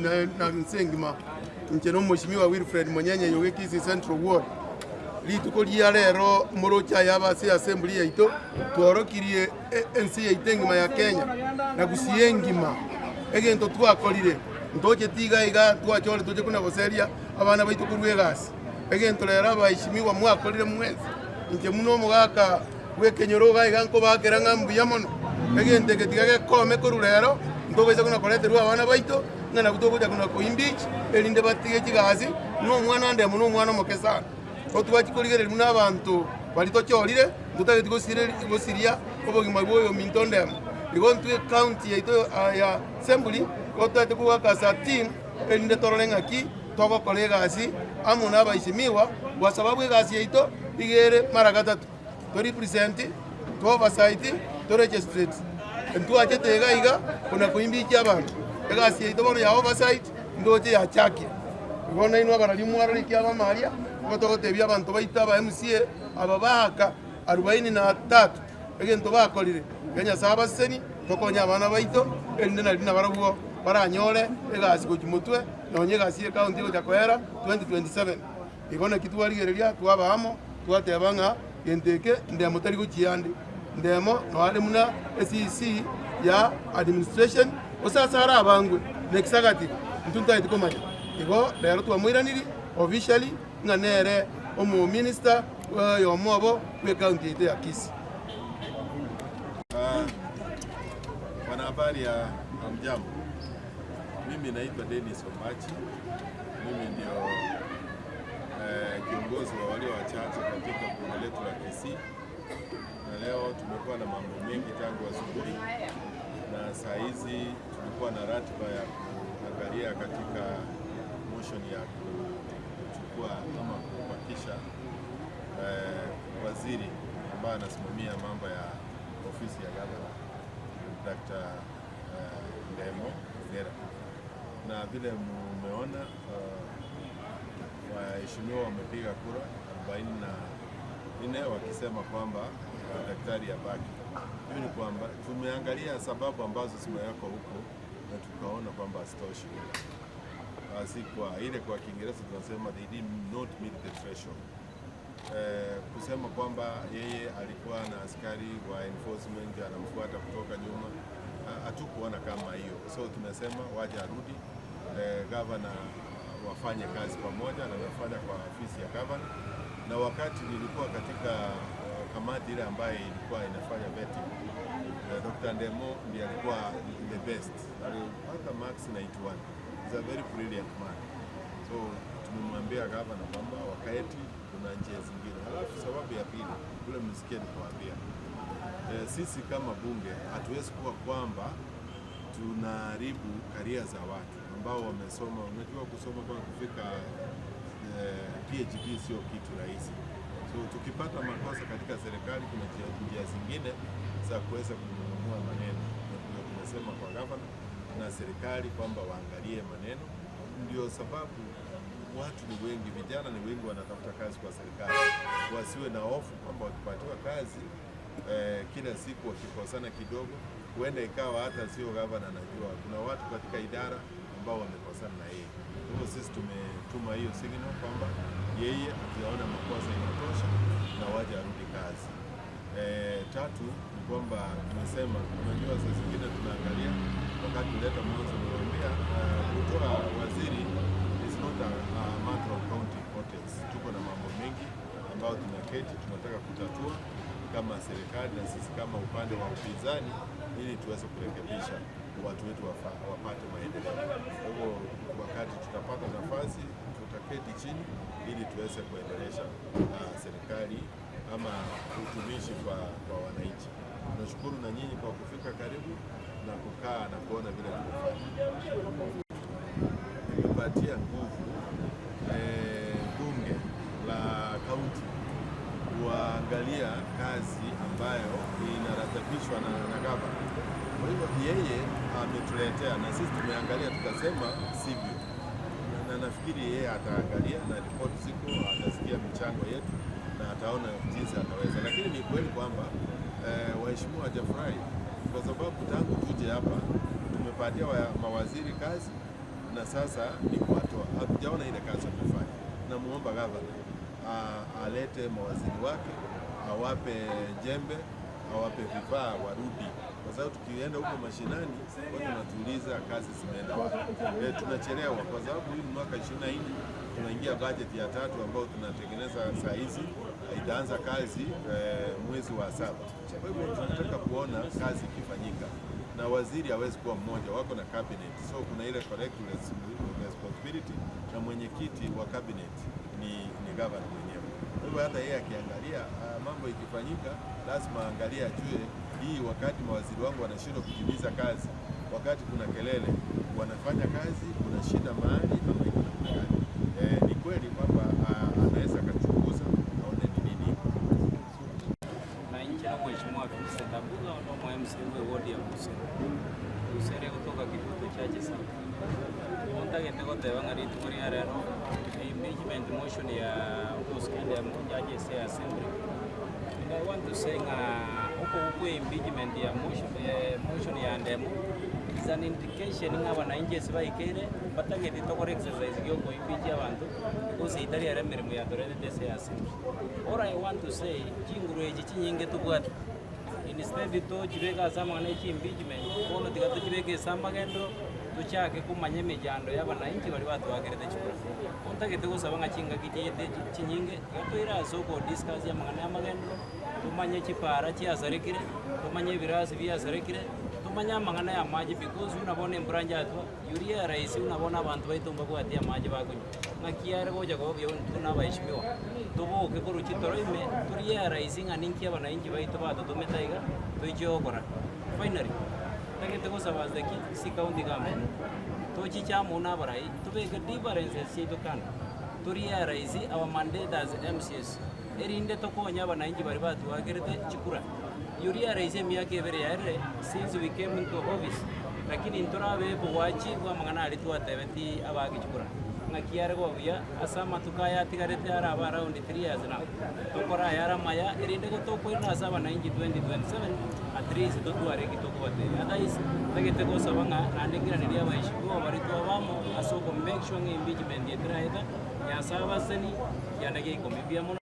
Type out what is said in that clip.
na Nsengima ncheno mheshimiwa Wilfred Monyenye yogekisi Central Ward lituko lya lero morocha yabase assembly yaito tworokirie ensi yaitengima ya Kenya na gusiengima egento twakorire ntoche tiga iga twachore toje kuna goseria abana baitu kurwegasi egento lero abaheshimiwa mwakorire mwezi nche muno mugaka wekenyoroga iganko bakera ngambu yamono egente getigage kome kururero ntogeze kuna koleterwa abana baitu ngana kutogoja kuna koimbich elinde batige kigazi no mwana ndemo no mwana mokesana otwachikorigere muna abantu balitochorire ndutageti gosiria obogima bwoyo mintondemo igontwe county yaito ya assembly otate kuwakasa team elinde torolengaki togo kolegasi amuna abaishimiwa kwa sababu egasi yaito igere mara gatatu to represent to oversight to registrate ntwache tega iga kuna kuimbicha abantu egasi yaito bono ya oversight ndoche ya chaki ibona inwa barali mwaro likiaba maria gotogotebia abantu baita ba MCA ababaka 43 egento bakorire Kenya saba seni tokonya abana baito ende na lina barabuo baranyore egasi gukimutwe nonye gasi county gojakwera 2027 igona kitwarigereria twabamo twatebanga genteke ndemo tari guchiande ndemo no ale muna SEC ya administration osasara abangwe nexagati ntunta itikomanya igo lero twamwiraniri officially nganere omu minister yo mobo we county ya Kisii. Habari ya mjambo. Mimi naitwa Dennis Ombachi. Mimi ndio kiongozi wa wale wachache katika bunge letu la Kisii. Na leo tumekuwa na mambo mengi tangu asubuhi, na saa hizi tulikuwa na ratiba ya kuangalia katika motion ya kuchukua ama kupakisha waziri ambaye anasimamia mambo ya ofisi ya gavana Dr. Ndemo Zera. Na vile mmeona waheshimiwa wamepiga kura 44 wakisema kwamba daktari abaki. Hiyo ni kwamba tumeangalia sababu ambazo zimewekwa huko na tukaona kwamba asitoshi. Basi kwa ile kwa Kiingereza tunasema they did not meet the threshold. Kusema kwamba yeye alikuwa na askari wa enforcement anamfuata kutoka nyuma, hatukuona kama hiyo. So tumesema waje arudi, governor wafanye kazi pamoja na nafanya kwa ofisi ya governor. Na wakati nilikuwa katika kamati ile ambayo ilikuwa inafanya vetting, Dr. Ndemo ndiye alikuwa the best. Alipata max 91. He's a very brilliant man. So tumemwambia governor kwamba wakaeti kuna njia zingine. Halafu sababu ya pili, kule msikie nikuambia, sisi kama bunge hatuwezi kuwa kwamba tunaharibu karia za watu ambao wamesoma. Unajua kusoma kwa kufika PhD sio kitu rahisi. So tukipata makosa katika serikali, kuna njia zingine za kuweza kununua maneno. Ndio tunasema kwa gavana na serikali kwamba waangalie maneno. Ndio sababu watu ni wengi, vijana ni wengi wanatafuta kazi kwa serikali. Wasiwe na hofu kwamba wakipatiwa kazi kila siku wakikosana kidogo, huenda ikawa hata sio gavana anajua. Kuna watu katika idara ambao wamekosana na yeye. Kwa sisi tumetuma hiyo signal kwamba yeye akiona makosa inatosha na waje arudi kazi. Tatu ni kwamba tumesema, unajua saa zingine tunaangalia wakati tuleta mwanzo niwaambia kutoa waziri is not a matter of county importance. Tuko na mambo mengi ambayo tunaketi tunataka kutatua kama serikali na sisi kama upande wa upinzani, ili tuweze kurekebisha watu wetu wapate maendeleo. Kwa hivyo wakati tutapata nafasi tutaketi chini ili tuweze kuendelesha serikali ama utumishi kwa wananchi. Tunashukuru na nyinyi kwa kufika karibu na kukaa na kuona vile tunafanya. Tumepatia nguvu bunge la kaunti kuangalia kazi ambayo inaratibishwa na gavana. Kwa hivyo yeye ametuletea na sisi tumeangalia tukasema sivyo, na nafikiri yeye ataangalia na report ziko, atasikia michango yetu na ataona jinsi ataweza. Lakini ni kweli kwamba waheshimiwa hajafurahi kwa sababu tangu tuje hapa tumepatia mawaziri kazi na sasa ni kuwatoa. Hatujaona ile kazi amefanya. Namuomba gavana alete mawaziri wake, awape jembe, awape vifaa, warudi, kwa sababu tukienda huko mashinani watu wanatuuliza kazi zimeenda wapi. Tunachelewa kwa sababu hii mwaka 24 tunaingia budget ya 3 ambayo tunatengeneza saa hizi, itaanza kazi mwezi wa 7. Kwa hivyo tunataka kuona kazi ikifanyika, na waziri hawezi kuwa mmoja, wako na cabinet, so kuna ile collective responsibility, na mwenyekiti wa cabinet ni governor mwenyewe. Kwa hivyo hata yeye akiangalia mambo ikifanyika, lazima angalia ajue hii wakati mawaziri wangu wanashindwa kutimiza kazi, wakati kuna kelele wanafanya kazi, kuna shida mahali ama iko namna gani? Ni kweli kwamba anaweza akachunguza aone ni nini. Na nchi na mheshimiwa Vincent Abuga ndo MCA ward ya Busia kutoka Kitutu chache sana. Ontagete goteba ngari tumuri arero impeachment motion ya Busia ya mjaji ya assembly. And I want to say huko impeachment ya motion ya ndemo is an indication nga wananchi sibaikere batagete tokore exercise yo ko impeach abantu because itari ya mirimo ya dorede dese ya assembly. Or I want to say chinguru eji chinyinge tubwata instead to chibeka samana echi impeachment kono tigato chibeke samagendo tuchake kumanye mijando y'abananchi bari batwagerete chikuru ontagete gusaba nga chinga kijete chinyinge gatwira soko discuss ya magana y'amagendo tumanye chipara chiasarekire tumanye birasi byasarekire tumanye amagana ya maji because unabona embranja atwa yuria rais unabona abantu baitumba kwati ya maji bakunyu ngakiare goja go byo tunabayishimiwa tubuke kuruchitoro ime turiya rais nganinki abananchi baitu batutumetaiga tuichokora finally tagete gusaba zeki si county government tochi chamo na barai tubeke differences chitokana turiya rais our mandate as MCS erinde tokonya abananchi bari batuwagerete chikura yuria rais emyaka ebere yare since we came into office lakini inturabe bwachi bwa mangana ali twatebeti abagi chikura ngakiare go bia asama tukaya tigarete ara around 3 years now tokora yara maya erinde go tokoina asaba 2027 at least totware kitokote otherwise tagete go sabanga nandengira niria baishigo bari twabamo asoko make sure impeachment yetraida ya saba seni yanage komibia